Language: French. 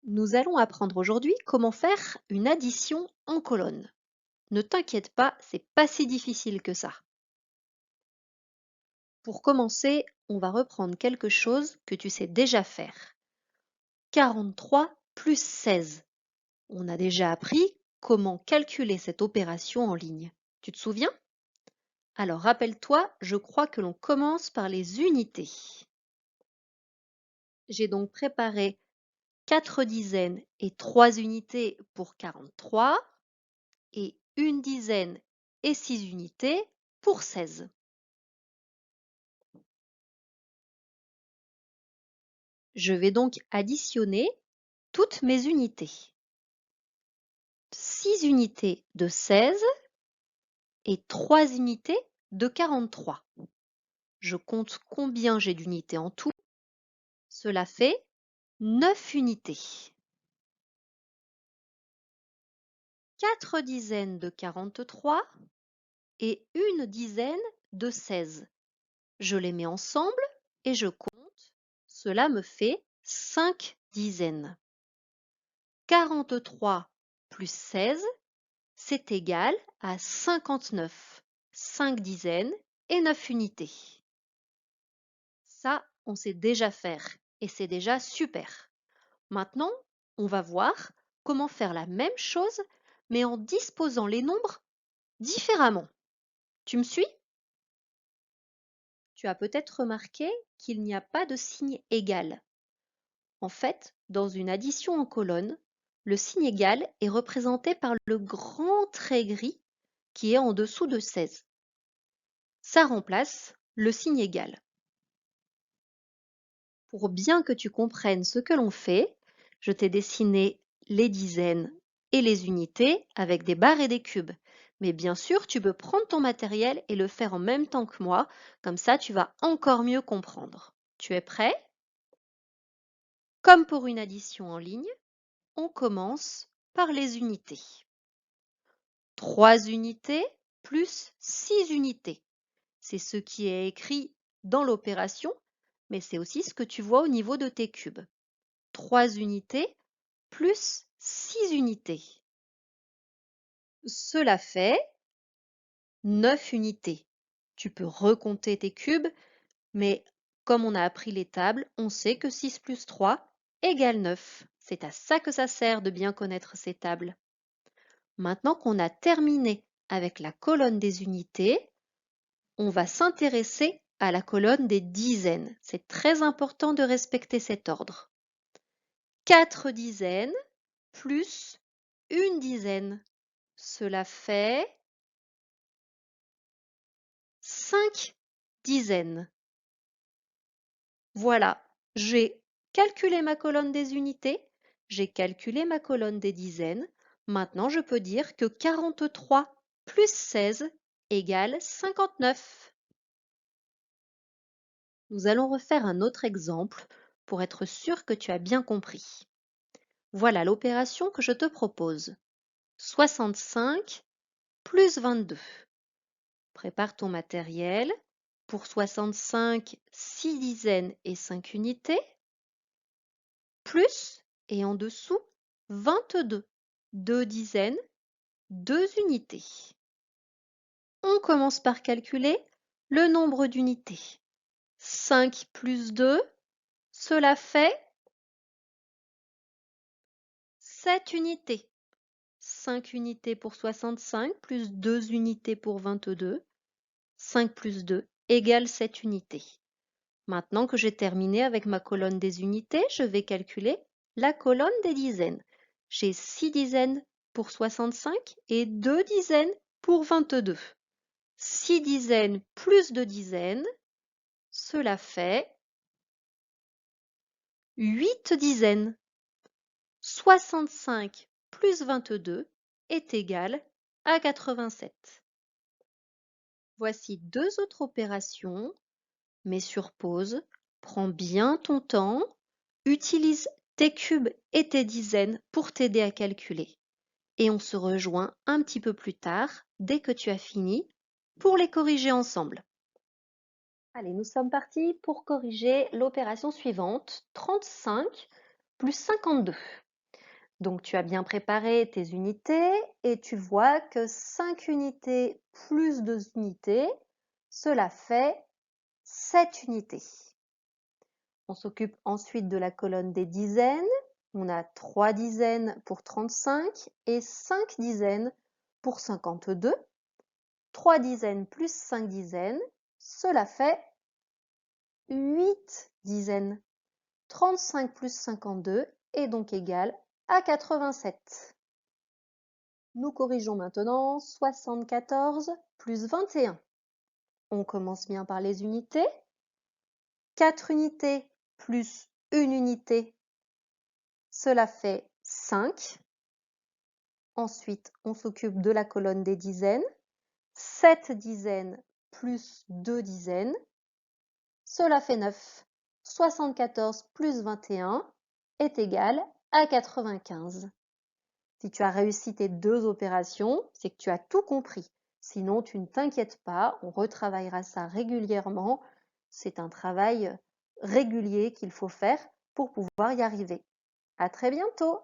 Nous allons apprendre aujourd'hui comment faire une addition en colonne. Ne t'inquiète pas, c'est pas si difficile que ça. Pour commencer, on va reprendre quelque chose que tu sais déjà faire. 43 plus 16. On a déjà appris comment calculer cette opération en ligne. Tu te souviens? Alors rappelle-toi, je crois que l'on commence par les unités. J'ai donc préparé 4 dizaines et 3 unités pour 43. Et une dizaine et 6 unités pour 16. Je vais donc additionner toutes mes unités. 6 unités de 16 et 3 unités de 43. Je compte combien j'ai d'unités en tout. Cela fait 9 unités. 4 dizaines de 43 et une dizaine de 16. Je les mets ensemble et je compte. Cela me fait 5 dizaines. 43 plus 16, c'est égal à 59, 5 dizaines et 9 unités. Ça, on sait déjà faire et c'est déjà super. Maintenant, on va voir comment faire la même chose mais en disposant les nombres différemment. Tu me suis? Tu as peut-être remarqué qu'il n'y a pas de signe égal. En fait, dans une addition en colonne, le signe égal est représenté par le grand trait gris qui est en dessous de 16. Ça remplace le signe égal. Pour bien que tu comprennes ce que l'on fait, je t'ai dessiné les dizaines et les unités avec des barres et des cubes. Mais bien sûr, tu peux prendre ton matériel et le faire en même temps que moi, comme ça tu vas encore mieux comprendre. Tu es prêt? Comme pour une addition en ligne, on commence par les unités. 3 unités plus 6 unités. C'est ce qui est écrit dans l'opération, mais c'est aussi ce que tu vois au niveau de tes cubes. 3 unités plus 6 unités. Cela fait 9 unités. Tu peux recompter tes cubes, mais comme on a appris les tables, on sait que 6 plus 3 égale 9. C'est à ça que ça sert de bien connaître ces tables. Maintenant qu'on a terminé avec la colonne des unités, on va s'intéresser à la colonne des dizaines. C'est très important de respecter cet ordre. 4 dizaines plus une dizaine. Cela fait 5 dizaines. Voilà, j'ai calculé ma colonne des unités, j'ai calculé ma colonne des dizaines. Maintenant, je peux dire que 43 plus 16 égale 59. Nous allons refaire un autre exemple pour être sûr que tu as bien compris. Voilà l'opération que je te propose. 65 plus 22. Prépare ton matériel. Pour 65, 6 dizaines et 5 unités. Plus, et en dessous, 22. 2 dizaines, 2 unités. On commence par calculer le nombre d'unités. 5 plus 2, cela fait 7 unités. 5 unités pour 65 plus 2 unités pour 22. 5 plus 2 égale 7 unités. Maintenant que j'ai terminé avec ma colonne des unités, je vais calculer la colonne des dizaines. J'ai 6 dizaines pour 65 et 2 dizaines pour 22. 6 dizaines plus 2 dizaines, cela fait 8 dizaines. 65 plus 22 est égal à 87. Voici deux autres opérations. Mets sur pause, prends bien ton temps, utilise tes cubes et tes dizaines pour t'aider à calculer. Et on se rejoint un petit peu plus tard, dès que tu as fini, pour les corriger ensemble. Allez, nous sommes partis pour corriger l'opération suivante, 35 plus 52. Donc tu as bien préparé tes unités et tu vois que 5 unités plus 2 unités, cela fait 7 unités. On s'occupe ensuite de la colonne des dizaines. On a 3 dizaines pour 35 et 5 dizaines pour 52. 3 dizaines plus 5 dizaines, cela fait 8 dizaines. 35 plus 52 est donc égal à 87. Nous corrigeons maintenant 74 plus 21. On commence bien par les unités. 4 unités plus 1 unité, cela fait 5. Ensuite, on s'occupe de la colonne des dizaines. 7 dizaines plus 2 dizaines, cela fait 9. 74 plus 21 est égal à 95. Si tu as réussi tes 2 opérations, c'est que tu as tout compris. Sinon, tu ne t'inquiètes pas, on retravaillera ça régulièrement. C'est un travail régulier qu'il faut faire pour pouvoir y arriver. À très bientôt!